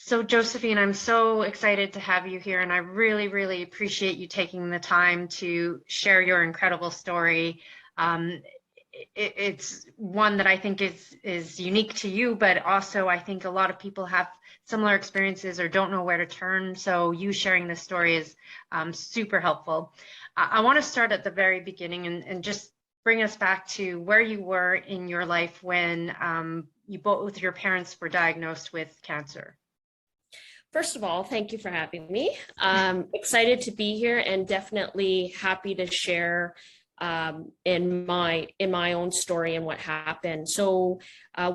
So Josephine, I'm so excited to have you here, and I really, really appreciate you taking the time to share your incredible story. Um, it's one that I think is unique to you, but also I think a lot of people have similar experiences or don't know where to turn. So you sharing this story is super helpful. I want to start at the very beginning and just bring us back to where you were in your life when you both your parents were diagnosed with cancer. First of all, thank you for having me. Excited to be here and definitely happy to share in my own story and what happened. So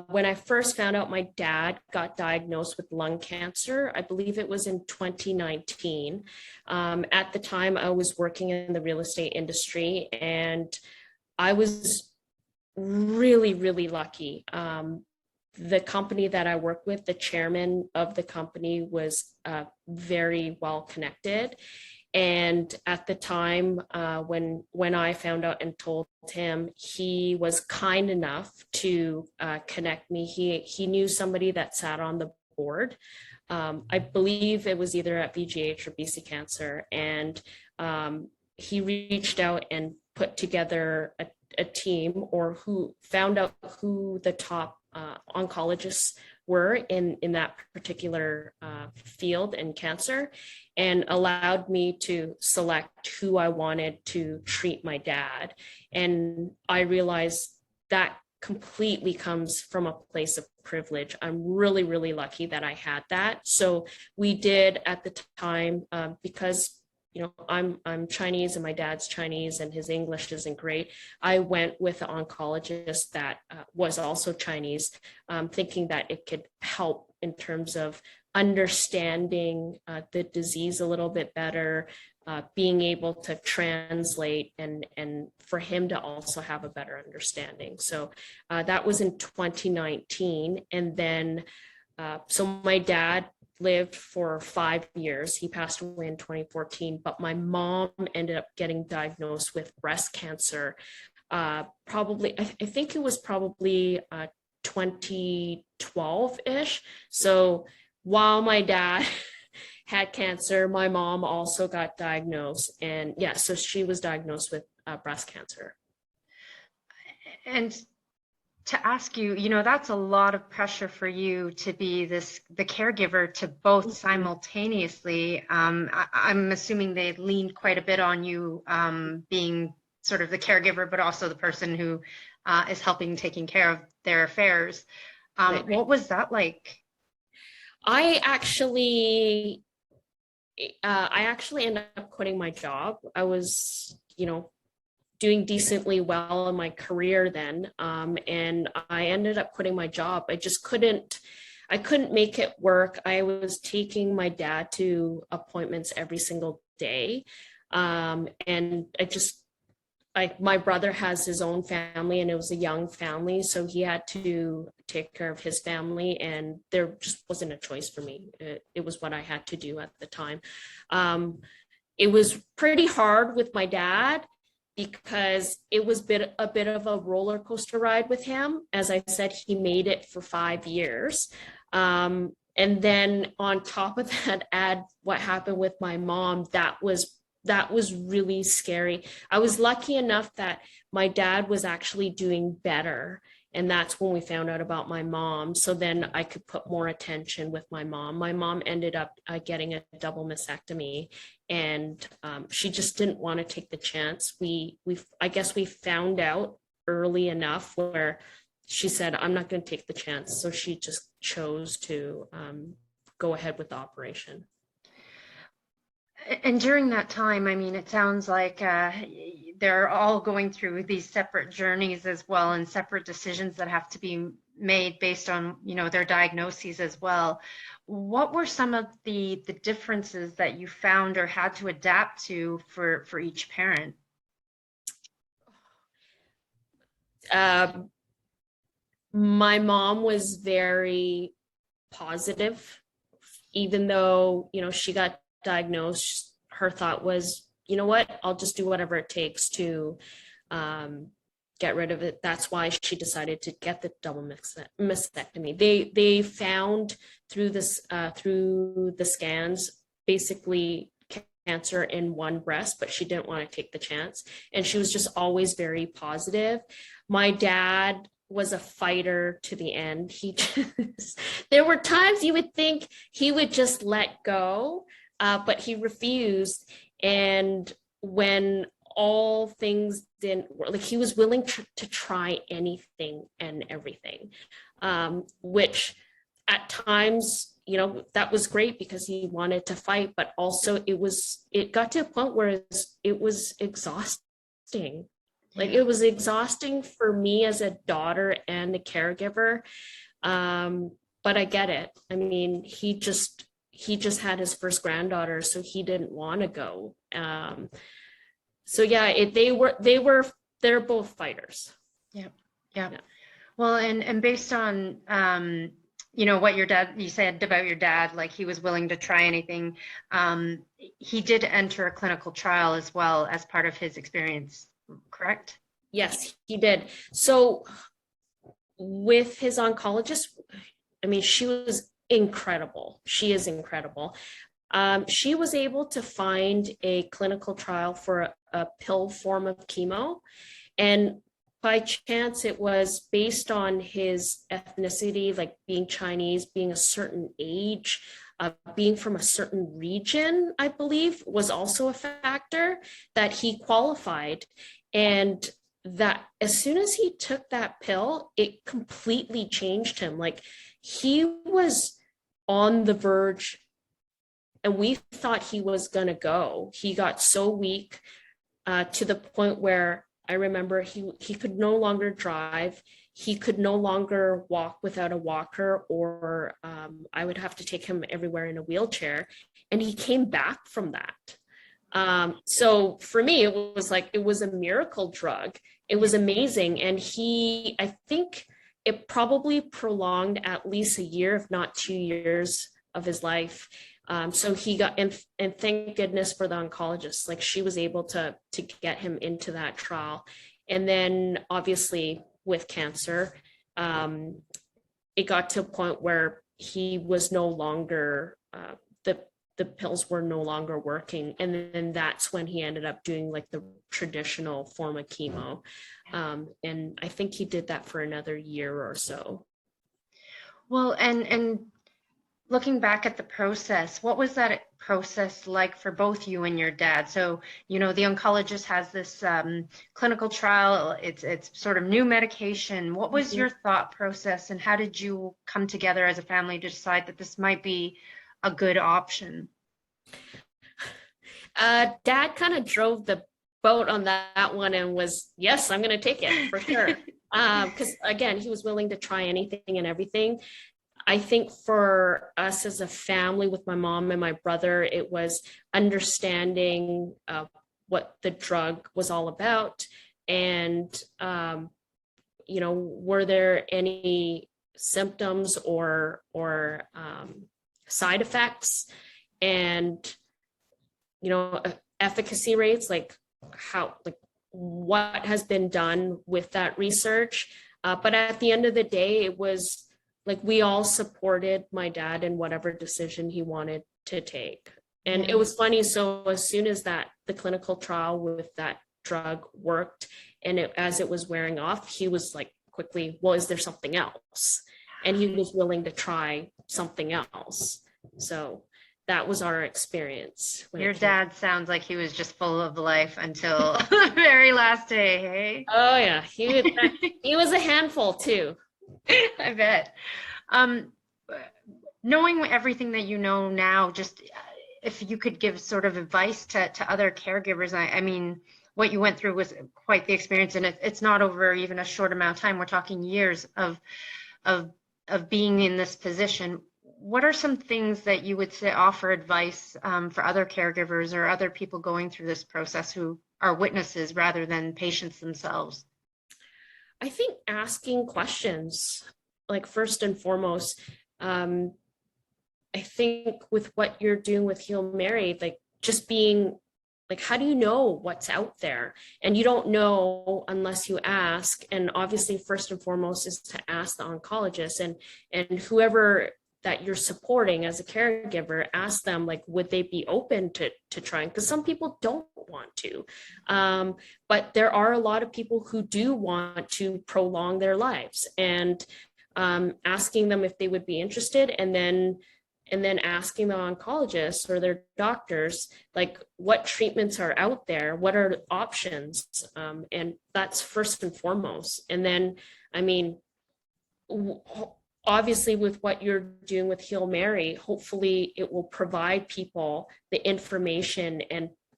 when I first found out my dad got diagnosed with lung cancer, I believe it was in 2019. At the time, I was working in the real estate industry, and I was really, really lucky. The company that I work with, the chairman of the company was very well connected. And at the time, when I found out and told him, he was kind enough to connect me. He knew somebody that sat on the board. I believe it was either at BGH or BC Cancer, and he reached out and put together a team, or who found out who the top oncologists were in that particular field in cancer, and allowed me to select who I wanted to treat my dad. And I realized that completely comes from a place of privilege. I'm really, really lucky that I had that. So we did at the time, because I'm Chinese and my dad's Chinese and his English isn't great. I went with an oncologist that was also Chinese, thinking that it could help in terms of understanding the disease a little bit better, being able to translate, and for him to also have a better understanding. So that was in 2019. And then, so my dad lived for 5 years. He passed away in 2014, but my mom ended up getting diagnosed with breast cancer. Probably, I think it was probably 2012-ish. So while my dad had cancer, my mom also got diagnosed. And yeah, so she was diagnosed with breast cancer. And to ask you, that's a lot of pressure for you to be the caregiver to both simultaneously. I'm assuming they leaned quite a bit on you being sort of the caregiver, but also the person who is helping taking care of their affairs. Right. What was that like? I actually ended up quitting my job. I was, doing decently well in my career then. And I ended up quitting my job. I couldn't make it work. I was taking my dad to appointments every single day. And my brother has his own family, and it was a young family. So he had to take care of his family, and there just wasn't a choice for me. It was what I had to do at the time. It was pretty hard with my dad, because it was a bit of a roller coaster ride with him. As I said, he made it for 5 years. And then on top of that, add what happened with my mom. That was really scary. I was lucky enough that my dad was actually doing better. And that's when we found out about my mom. So then I could put more attention with my mom. My mom ended up getting a double mastectomy, and she just didn't want to take the chance. I guess we found out early enough where she said, I'm not going to take the chance. So she just chose to go ahead with the operation. And during that time, I mean, it sounds like they're all going through these separate journeys as well, and separate decisions that have to be made based on, their diagnoses as well. What were some of the differences that you found or had to adapt to for each parent? My mom was very positive, even though, she got diagnosed. Her thought was, you know what, I'll just do whatever it takes to get rid of it. That's why she decided to get the double mastectomy. They found through the scans basically cancer in one breast, but she didn't want to take the chance. And she was just always very positive. My dad was a fighter to the end. There were times you would think he would just let go, but he refused. And when all things didn't work, like he was willing to try anything and everything, which at times, that was great because he wanted to fight, but also it got to a point where it was exhausting. Like it was exhausting for me as a daughter and a caregiver. But I get it. I mean, he just had his first granddaughter, so he didn't want to go. So yeah, they're both fighters. Yeah. Well, and based on what you said about your dad, like he was willing to try anything. He did enter a clinical trial as well as part of his experience, correct? Yes, he did. So with his oncologist, I mean, she was incredible. She is incredible. She was able to find a clinical trial for a pill form of chemo. And by chance, it was based on his ethnicity, like being Chinese, being a certain age, being from a certain region, I believe, was also a factor that he qualified. And that as soon as he took that pill, it completely changed him. Like he was on the verge, and we thought he was going to go. He got so weak to the point where I remember he could no longer drive. He could no longer walk without a walker, or I would have to take him everywhere in a wheelchair. And he came back from that. So for me, it was a miracle drug. It was amazing. And I think it probably prolonged at least a year, if not 2 years of his life. So he got, and thank goodness for the oncologist, like she was able to get him into that trial. And then obviously with cancer, it got to a point where he was no longer, the pills were no longer working. And then that's when he ended up doing like the traditional form of chemo. And I think he did that for another year or so. Well, and looking back at the process, what was that process like for both you and your dad? So, the oncologist has this clinical trial. It's sort of new medication. What was your thought process, and how did you come together as a family to decide that this might be a good option? Dad kind of drove the boat on that one and was, yes, I'm going to take it for sure. Because again, he was willing to try anything and everything. I think for us as a family with my mom and my brother, it was understanding what the drug was all about. And, were there any symptoms or side effects, and, efficacy rates, like what has been done with that research. But at the end of the day, it was like we all supported my dad in whatever decision he wanted to take. And it was funny. So as soon as the clinical trial with that drug worked, and as it was wearing off, he was like quickly, well, is there something else? And he was willing to try something else. So that was our experience. Your dad sounds like he was just full of life until the very last day, hey? Oh yeah, he was a handful too. I bet. Knowing everything that you know now, just if you could give sort of advice to other caregivers, I mean, what you went through was quite the experience, and it's not over even a short amount of time. We're talking years of being in this position. What are some things that you would say, offer advice for other caregivers or other people going through this process who are witnesses rather than patients themselves? I think asking questions, like first and foremost, I think with what you're doing with Heal Mary, like just being like, how do you know what's out there? And you don't know unless you ask. And obviously, first and foremost is to ask the oncologist, and whoever that you're supporting as a caregiver, ask them, like, would they be open to trying? Because some people don't want to. But there are a lot of people who do want to prolong their lives, and asking them if they would be interested, and then asking the oncologists or their doctors, like, what treatments are out there, what are options, and that's first and foremost. And then, I mean, obviously, with what you're doing with Heal Mary, hopefully it will provide people the information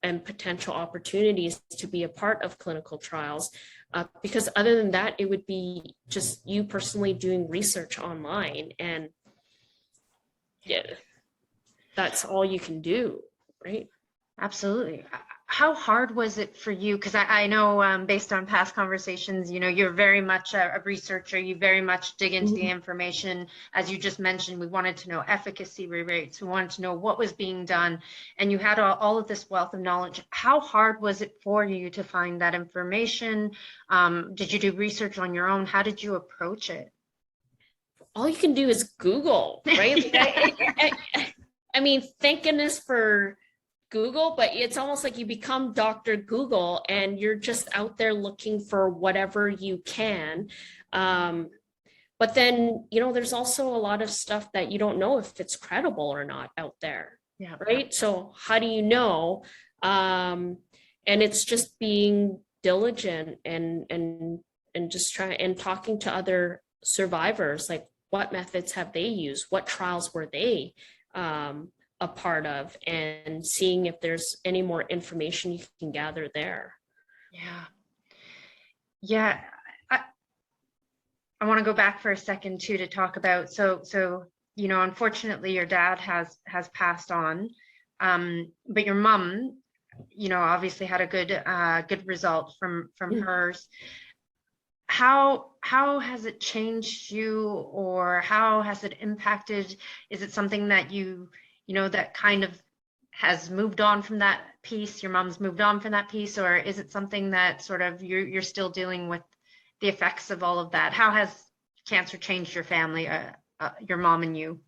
and potential opportunities to be a part of clinical trials. Because other than that, it would be just you personally doing research online, and yeah, that's all you can do, right? Absolutely. How hard was it for you? Because I know, based on past conversations, you're very much a researcher. You very much dig into the information. As you just mentioned, we wanted to know efficacy rates. We wanted to know what was being done. And you had all of this wealth of knowledge. How hard was it for you to find that information? Did you do research on your own? How did you approach it? All you can do is Google, right? I mean, thank goodness for Google, but it's almost like you become Dr. Google, and you're just out there looking for whatever you can. But then, there's also a lot of stuff that you don't know if it's credible or not out there. Yeah. Right. So how do you know? And it's just being diligent and just trying and talking to other survivors, like, what methods have they used? What trials were they a part of? And seeing if there's any more information you can gather there. Yeah. Yeah. I want to go back for a second too to talk about, so unfortunately your dad has passed on, but your mom, obviously had a good result from hers. How has it changed you, or how has it impacted? Is it something that that kind of has moved on from that piece? Your mom's moved on from that piece, or is it something that sort of you're still dealing with the effects of all of that? How has cancer changed your family, your mom and you?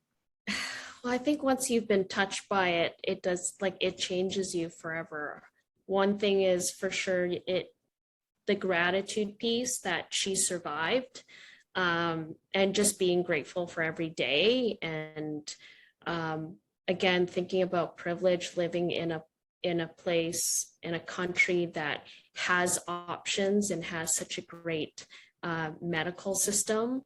Well, I think once you've been touched by it, it does, like, it changes you forever. One thing is for sure, the gratitude piece that she survived, and just being grateful for every day. And again, thinking about privilege, living in a place, in a country that has options and has such a great medical system.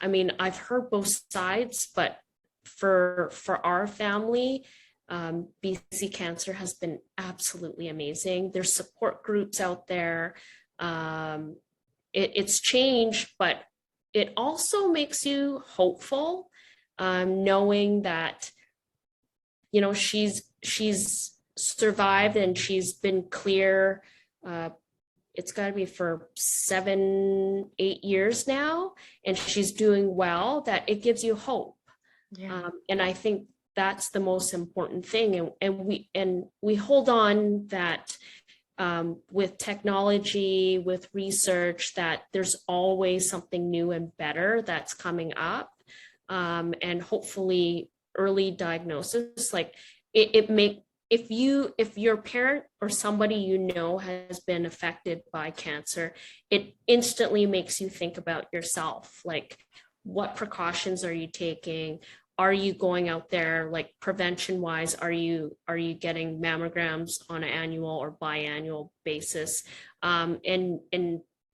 I mean, I've heard both sides, but for our family, BC Cancer has been absolutely amazing. There's support groups out there. It's changed, but it also makes you hopeful, knowing that she's survived and she's been clear. It's got to be for 7-8 years now, and she's doing well. That it gives you hope. Yeah. And I think that's the most important thing. And we hold on that, with technology, with research, that there's always something new and better that's coming up. And hopefully early diagnosis, like if your parent or somebody has been affected by cancer, it instantly makes you think about yourself. Like, what precautions are you taking? Are you going out there, like, prevention wise? Are you getting mammograms on an annual or biannual basis? And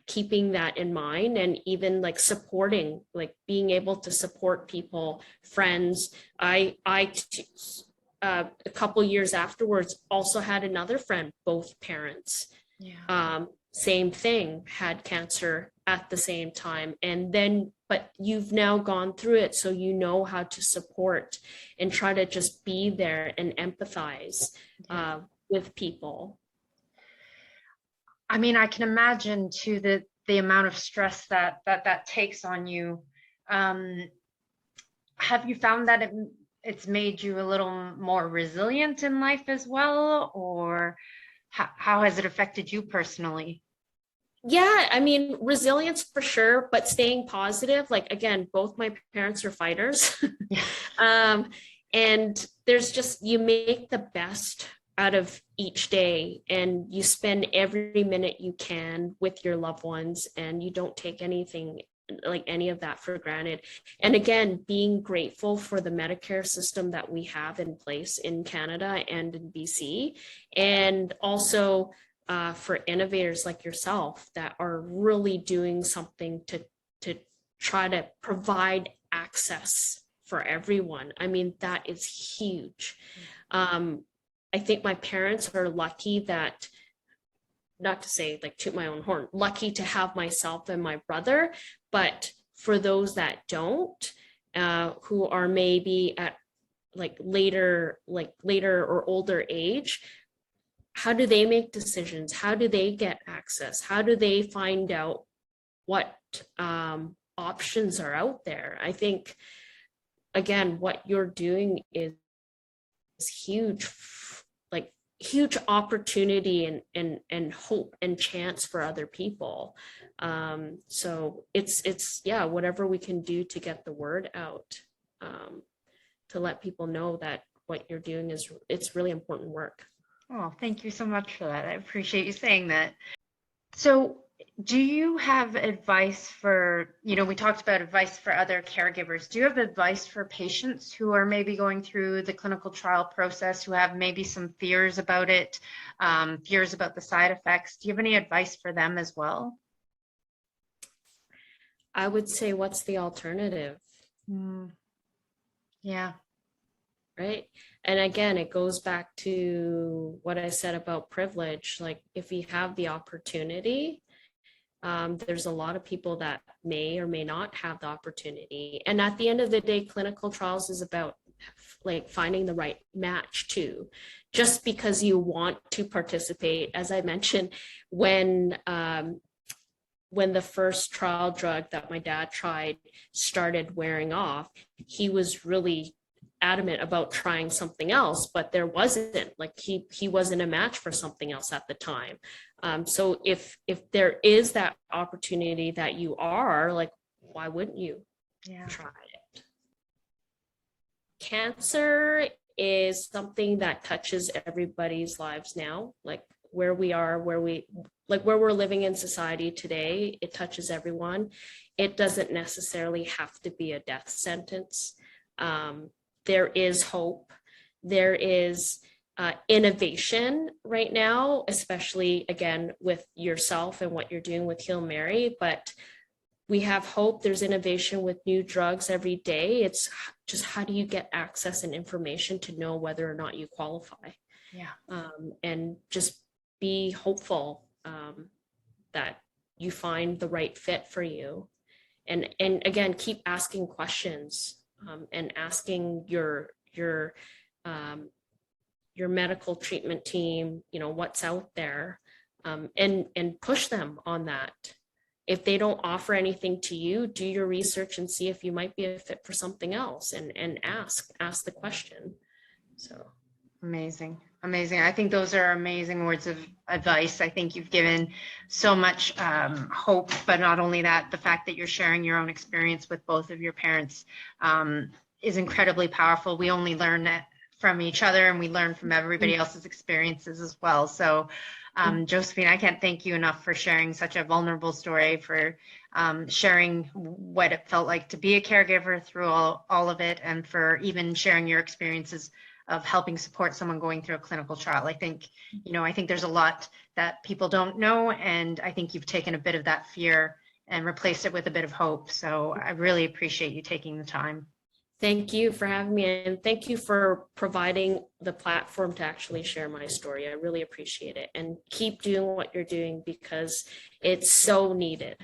keeping that in mind, and even like supporting, like being able to support people, friends. A couple years afterwards also had another friend, both parents. Yeah. Same thing, had cancer at the same time. And then, but you've now gone through it, so you know how to support and try to just be there and empathize with people. I mean, I can imagine too the amount of stress that takes on you. Have you found that it's made you a little more resilient in life as well, or how has it affected you personally? Yeah, I mean, resilience for sure, but staying positive. Like, again, both my parents are fighters. Yeah. um, and there's just, you make the best out of each day and you spend every minute you can with your loved ones and you don't take anything like any of that for granted. And again, being grateful for the Medicare system that we have in place in Canada and in BC. And also, for innovators like yourself that are really doing something to try to provide access for everyone. I mean, that is huge. I think my parents are lucky that, not to say like toot my own horn, lucky to have myself and my brother, but for those that don't, who are maybe at later or older age, how do they make decisions? How do they get access? How do they find out what options are out there? I think, again, what you're doing is huge, like huge opportunity and hope and chance for other people. So it's yeah, whatever we can do to get the word out, to let people know that what you're doing it's really important work. Oh, thank you so much for that. I appreciate you saying that. So, do you have advice for, we talked about advice for other caregivers. Do you have advice for patients who are maybe going through the clinical trial process, who have maybe some fears about it, fears about the side effects? Do you have any advice for them as well? I would say, what's the alternative? Yeah. Right. And again, it goes back to what I said about privilege. Like, if you have the opportunity, there's a lot of people that may or may not have the opportunity. And at the end of the day, clinical trials is about like finding the right match too. Just because you want to participate, as I mentioned, when the first trial drug that my dad tried started wearing off, he was really adamant about trying something else, but there wasn't, like, he wasn't a match for something else at the time. So if there is that opportunity that you are, like, why wouldn't you try it? Cancer is something that touches everybody's lives now, like where we are, where we're living in society today, it touches everyone. It doesn't necessarily have to be a death sentence. There is hope. There is innovation right now, especially again with yourself and what you're doing with Heal Mary. But we have hope. There's innovation with new drugs every day. It's just, how do you get access and information to know whether or not you qualify? Yeah. And just be hopeful that you find the right fit for you. And again, keep asking questions. And asking your medical treatment team, what's out there, and push them on that. If they don't offer anything to you, do your research and see if you might be a fit for something else, and ask the question. So amazing. I think those are amazing words of advice. I think you've given so much hope, but not only that, the fact that you're sharing your own experience with both of your parents is incredibly powerful. We only learn that from each other, and we learn from everybody else's experiences as well. So, Josephine, I can't thank you enough for sharing such a vulnerable story, for sharing what it felt like to be a caregiver through all of it, and for even sharing your experiences of helping support someone going through a clinical trial. I think there's a lot that people don't know, and I think you've taken a bit of that fear and replaced it with a bit of hope. So I really appreciate you taking the time. Thank you for having me, and thank you for providing the platform to actually share my story. I really appreciate it, and keep doing what you're doing because it's so needed.